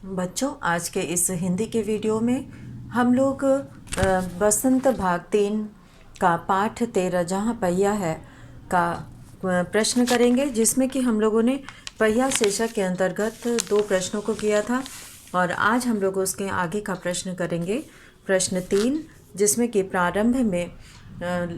बच्चों, आज के इस हिंदी के वीडियो में हम लोग बसंत भाग 3 का पाठ 13 जहाँ पहिया है का प्रश्न करेंगे, जिसमें कि हम लोगों ने पहिया शीर्षक के अंतर्गत 2 प्रश्नों को किया था और आज हम लोग उसके आगे का प्रश्न करेंगे, प्रश्न 3, जिसमें कि प्रारंभ में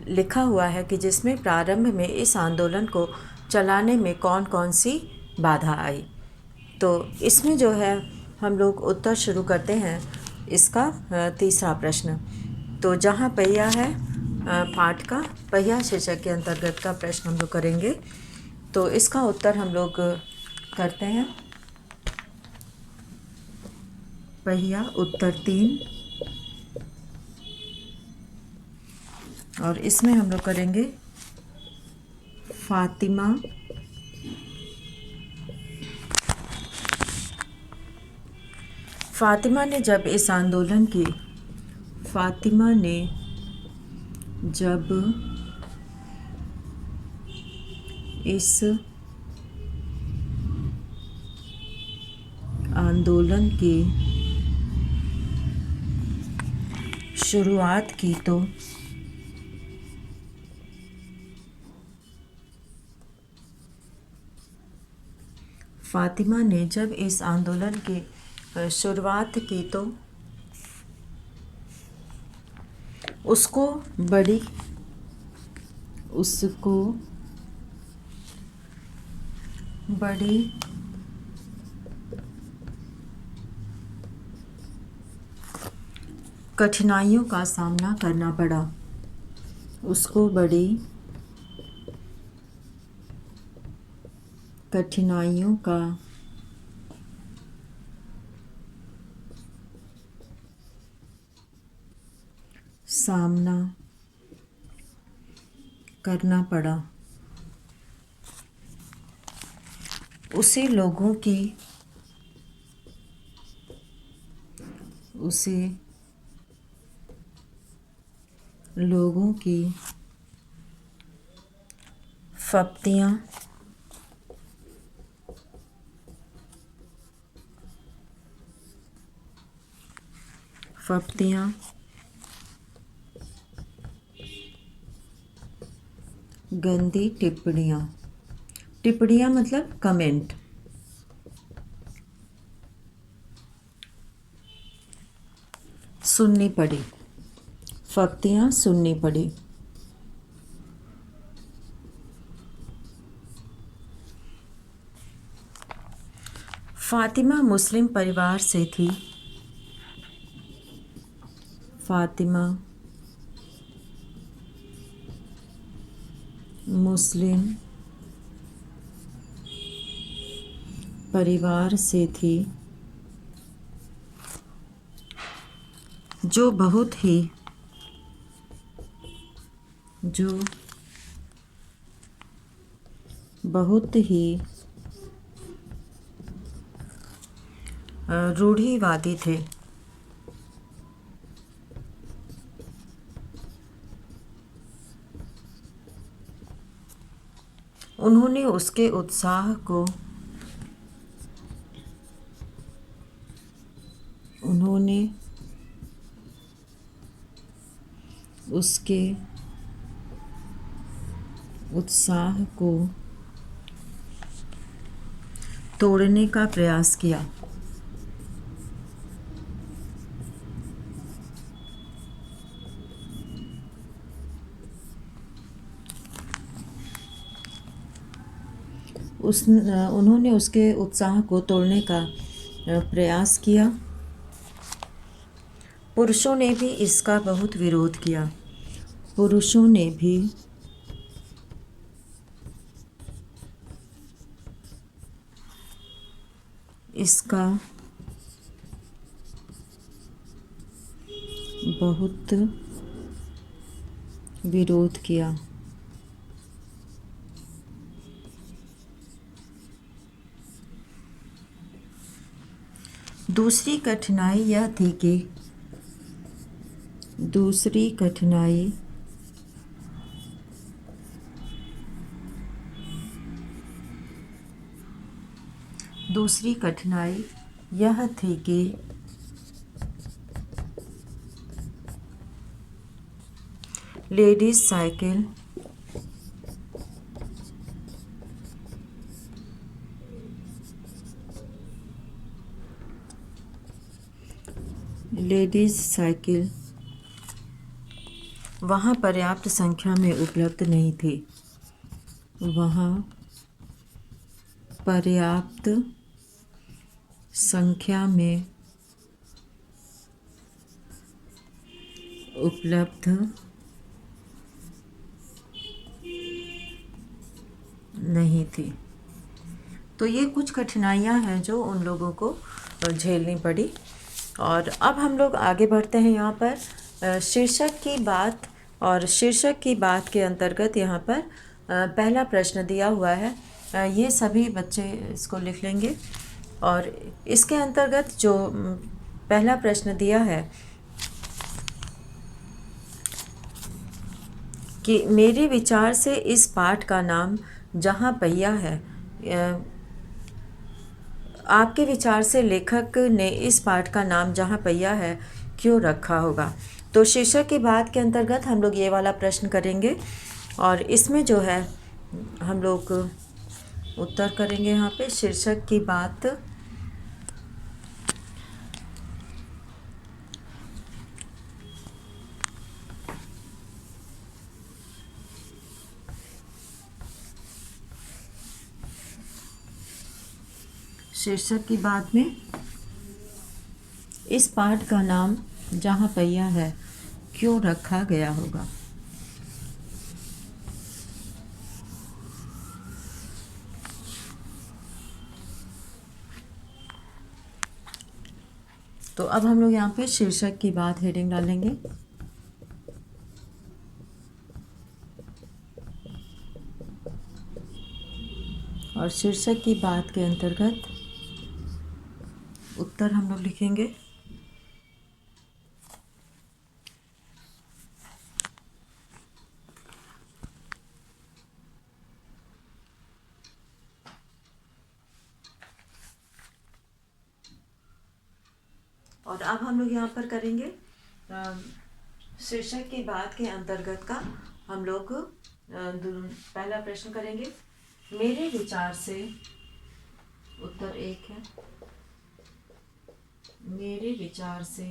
लिखा हुआ है कि जिसमें प्रारंभ में इस आंदोलन को चलाने में कौन कौन सी बाधा आई। तो इसमें जो है हम लोग उत्तर शुरू करते हैं इसका तीसरा प्रश्न। तो जहाँ पहिया है पाठ का पहिया शीर्षक के अंतर्गत का प्रश्न हम लोग करेंगे। तो इसका उत्तर हम लोग करते हैं पहिया उत्तर 3 और इसमें हम लोग करेंगे फातिमा ने जब इस आंदोलन की फातिमा ने जब इस आंदोलन की शुरुआत की तो फातिमा ने जब इस आंदोलन की शुरुआत की तो उसको बड़ी कठिनाइयों का सामना करना पड़ा। उसको बड़ी कठिनाइयों का सामना करना पड़ा। उसे लोगों की फप्तियाँ गंदी टिप्पणियाँ मतलब कमेंट सुननी पड़ी। फप्तियाँ सुननी पड़ी। फातिमा मुस्लिम परिवार से थी। फातिमा मुस्लिम परिवार से थी जो बहुत ही रूढ़िवादी थे। उन्होंने उसके उत्साह को तोड़ने का प्रयास किया। उन्होंने उसके उत्साह को तोड़ने का प्रयास किया। पुरुषों ने भी इसका बहुत विरोध किया। पुरुषों ने भी इसका बहुत विरोध किया। दूसरी कठिनाई यह थी कि दूसरी कठिनाई यह थी कि लेडीज साइकिल वहाँ पर्याप्त संख्या में उपलब्ध नहीं थी। वहाँ पर्याप्त संख्या में उपलब्ध नहीं थी। तो ये कुछ कठिनाइयाँ हैं जो उन लोगों को झेलनी पड़ी। और अब हम लोग आगे बढ़ते हैं। यहाँ पर शीर्षक की बात, और शीर्षक की बात के अंतर्गत यहाँ पर पहला प्रश्न दिया हुआ है। ये सभी बच्चे इसको लिख लेंगे। और इसके अंतर्गत जो पहला प्रश्न दिया है कि मेरे विचार से इस पाठ का नाम जहाँ पहिया है, आपके विचार से लेखक ने इस पाठ का नाम जहाँ पहिया है क्यों रखा होगा। तो शीर्षक की बात के अंतर्गत हम लोग ये वाला प्रश्न करेंगे और इसमें जो है हम लोग उत्तर करेंगे। यहाँ पे शीर्षक की बात, शीर्षक की बात में इस पाठ का नाम जहाँ पहिया है क्यों रखा गया होगा। तो अब हम लोग यहाँ पे शीर्षक की बात हेडिंग डालेंगे। और शीर्षक की बात के अंतर्गत उत्तर हम लोग लिखेंगे। और अब हम लोग यहाँ पर करेंगे शीर्षक की बात के अंतर्गत का हम लोग पहला प्रश्न करेंगे। मेरे विचार से, उत्तर 1 है, मेरे विचार से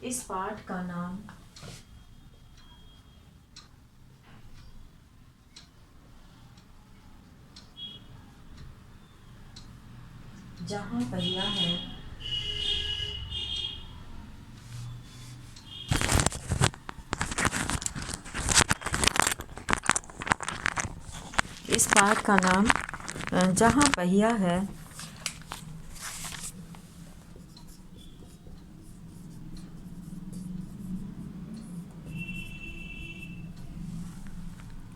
इस पाठ का नाम जहाँ पहिया है इस पाठ का नाम जहाँ पहिया है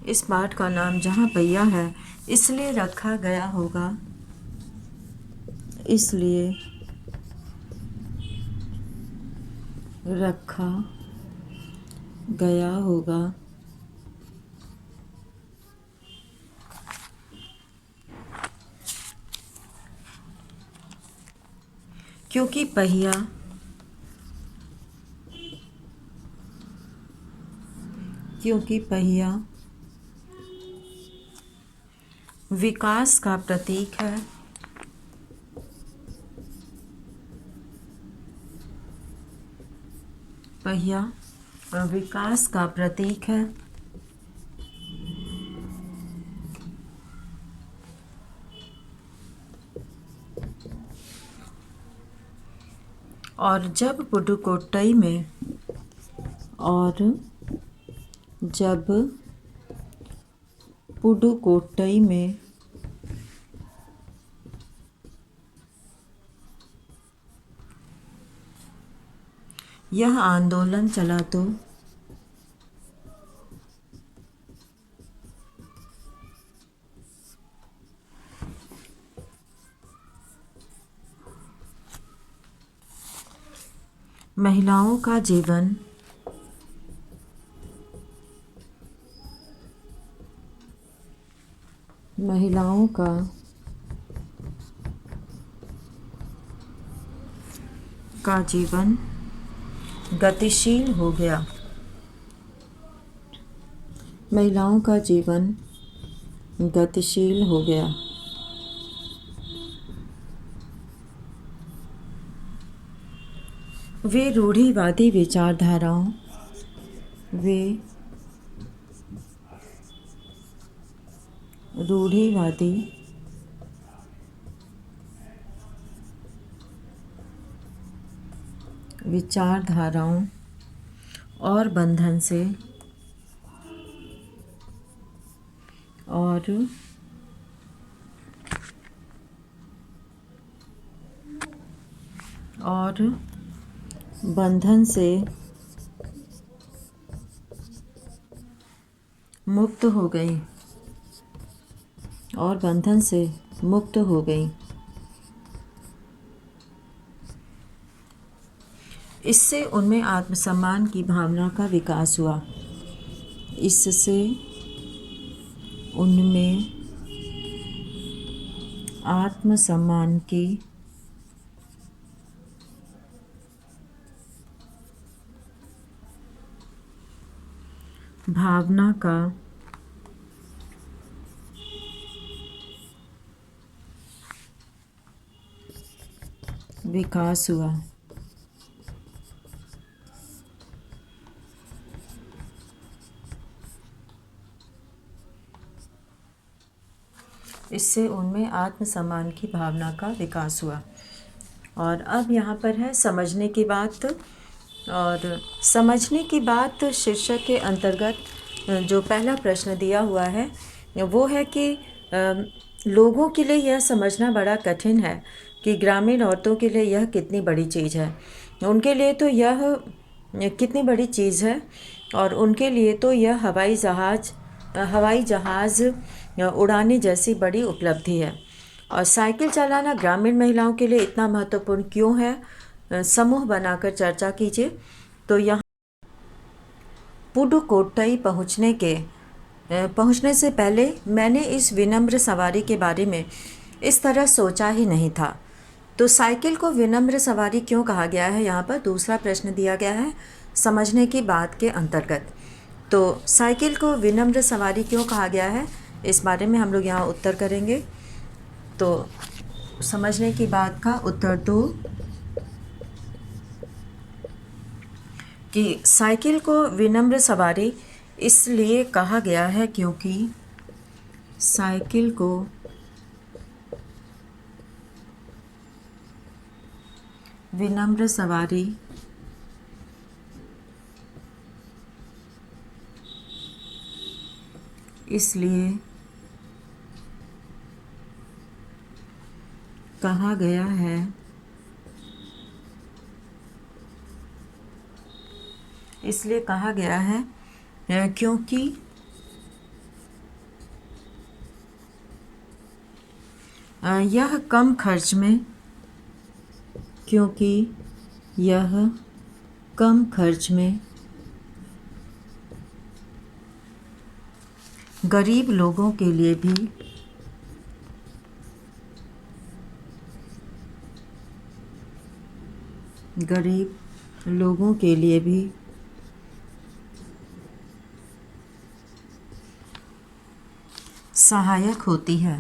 इस पाठ का नाम जहाँ पहिया है इसलिए रखा गया होगा, इसलिए रखा गया होगा क्योंकि पहिया विकास का प्रतीक है। पहिया विकास का प्रतीक है। और जब पुडुकोट्टई में यह आंदोलन चला तो महिलाओं का जीवन महिलाओं का जीवन गतिशील हो गया। महिलाओं का जीवन गतिशील हो गया। वे रूढ़िवादी विचारधाराओं और बंधन से मुक्त हो गई इससे उनमें आत्मसम्मान की भावना का विकास हुआ। इससे उनमें आत्मसम्मान की भावना का विकास हुआ। इससे उनमें आत्मसम्मान की भावना का विकास हुआ। और अब यहाँ पर है समझने की बात। और समझने की बात शीर्षक के अंतर्गत जो पहला प्रश्न दिया हुआ है वो है कि लोगों के लिए यह समझना बड़ा कठिन है कि ग्रामीण औरतों के लिए यह कितनी बड़ी चीज़ है। उनके लिए तो यह कितनी बड़ी चीज़ है, और उनके लिए तो यह हवाई जहाज़ उड़ाने जैसी बड़ी उपलब्धि है। और साइकिल चलाना ग्रामीण महिलाओं के लिए इतना महत्वपूर्ण क्यों है? समूह बनाकर चर्चा कीजिए। तो यहाँ पुडुकोट्टई पहुँचने से पहले मैंने इस विनम्र सवारी के बारे में इस तरह सोचा ही नहीं था। तो साइकिल को विनम्र सवारी क्यों कहा गया है? यहाँ पर दूसरा प्रश्न दिया गया है समझने की बात के अंतर्गत। तो साइकिल को विनम्र सवारी क्यों कहा गया है, इस बारे में हम लोग यहाँ उत्तर करेंगे। तो समझने की बात का उत्तर दो कि साइकिल को विनम्र सवारी इसलिए कहा गया है क्योंकि साइकिल को विनम्र सवारी इसलिए कहा गया है क्योंकि यह कम खर्च में गरीब लोगों के लिए भी सहायक होती है।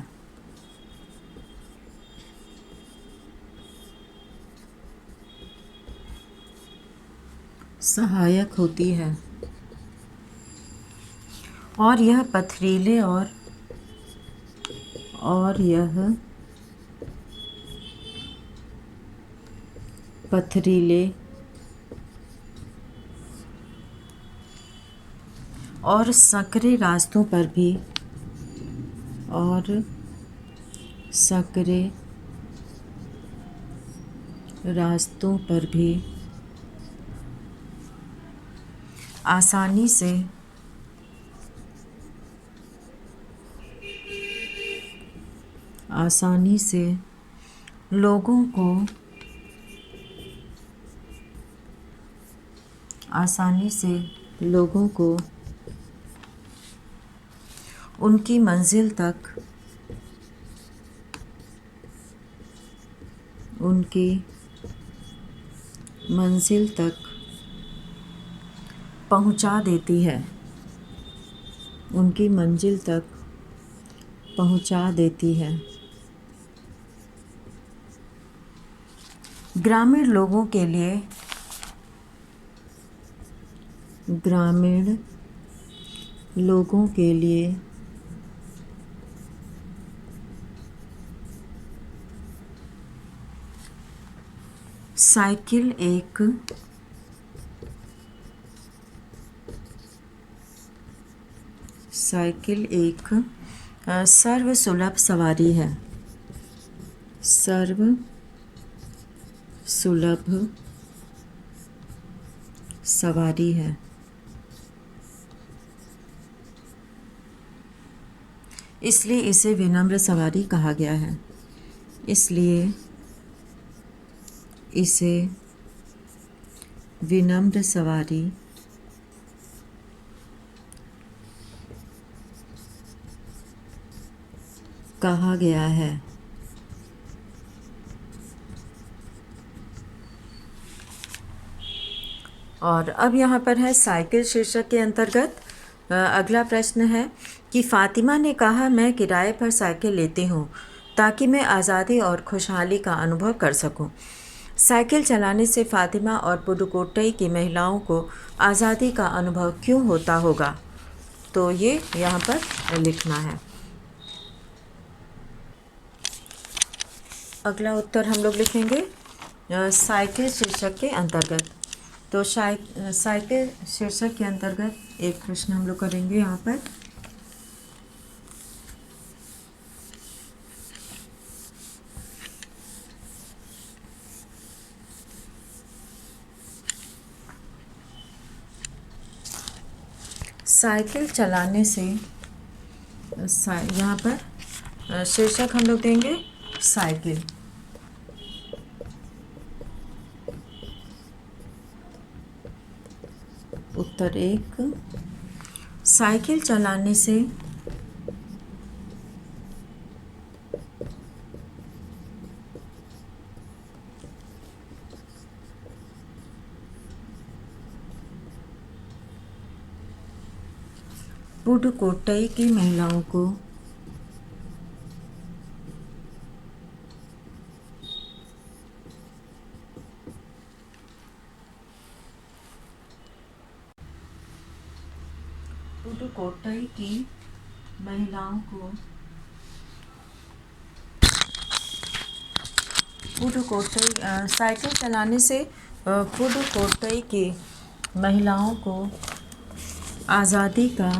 और यह पथरीले और संकरे रास्तों पर भी आसानी से लोगों को उनकी मंजिल तक उनकी मंजिल तक पहुंचा देती है, उनकी मंजिल तक पहुंचा देती है। ग्रामीण लोगों के लिए, ग्रामीण लोगों के लिए साइकिल एक सर्व सुलभ सवारी है, सर्व सुलभ सवारी है। इसलिए इसे विनम्र सवारी कहा गया है, इसलिए इसे विनम्र सवारी कहा गया है। और अब यहाँ पर है साइकिल शीर्षक के अंतर्गत अगला प्रश्न है कि फ़ातिमा ने कहा, मैं किराए पर साइकिल लेती हूँ ताकि मैं आज़ादी और खुशहाली का अनुभव कर सकूँ। साइकिल चलाने से फ़ातिमा और पुडुकोट्टई की महिलाओं को आज़ादी का अनुभव क्यों होता होगा? तो ये यहाँ पर लिखना है। अगला उत्तर हम लोग लिखेंगे साइकिल शीर्षक के अंतर्गत। तो साइकिल शीर्षक के अंतर्गत एक प्रश्न हम लोग करेंगे यहाँ पर। साइकिल चलाने से यहाँ पर शीर्षक हम लोग देंगे साइकिल। उत्तर एक, साइकिल चलाने से पुडुकोट्टई की महिलाओं को पुडुकोट्टई की महिलाओं को साइकिल चलाने से पुडुकोट्टई की महिलाओं को आज़ादी का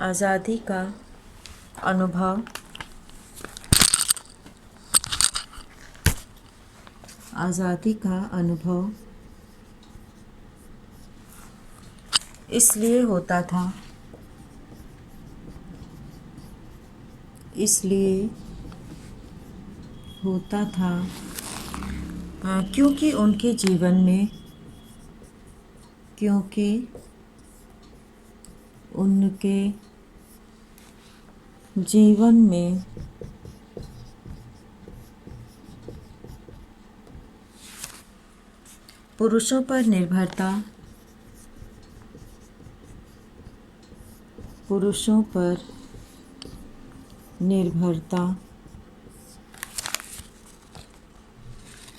आज़ादी का अनुभव इसलिए होता था क्योंकि उनके जीवन में पुरुषों पर निर्भरता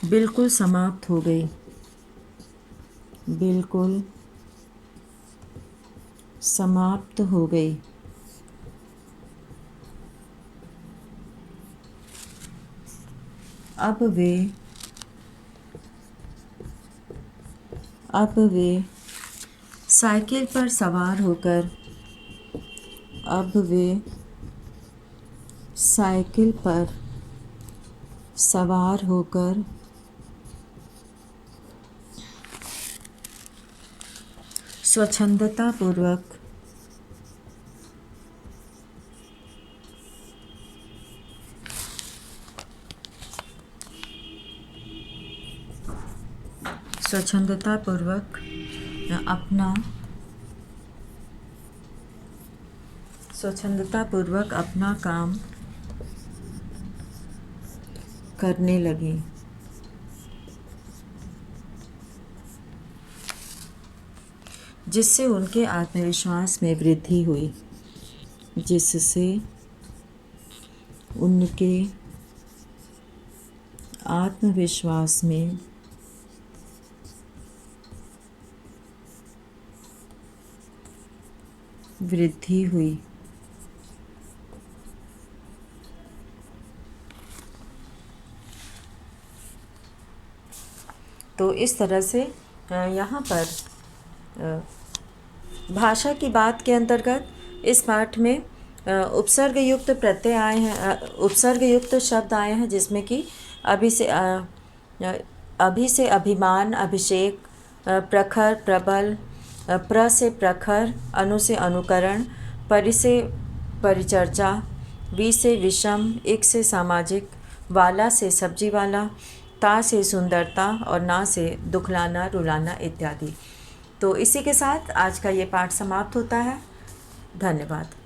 बिल्कुल समाप्त हो गई। अब वे साइकिल पर सवार होकर स्वच्छंदता पूर्वक अपना काम करने लगे, जिससे उनके आत्मविश्वास में वृद्धि हुई, तो इस तरह से यहाँ पर भाषा की बात के अंतर्गत इस पाठ में उपसर्ग युक्त प्रत्यय आए हैं, उपसर्ग युक्त शब्द आए हैं, जिसमें कि अभि से अभिमान, अभिषेक, प्रखर, प्रबल, प्र से प्रखर, अनु से अनुकरण, परि से परिचर्चा, वि से विषम, इक से सामाजिक, वाला से सब्जी वाला, ता से सुंदरता और ना से दुखलाना, रुलाना इत्यादि। तो इसी के साथ आज का ये पाठ समाप्त होता है। धन्यवाद।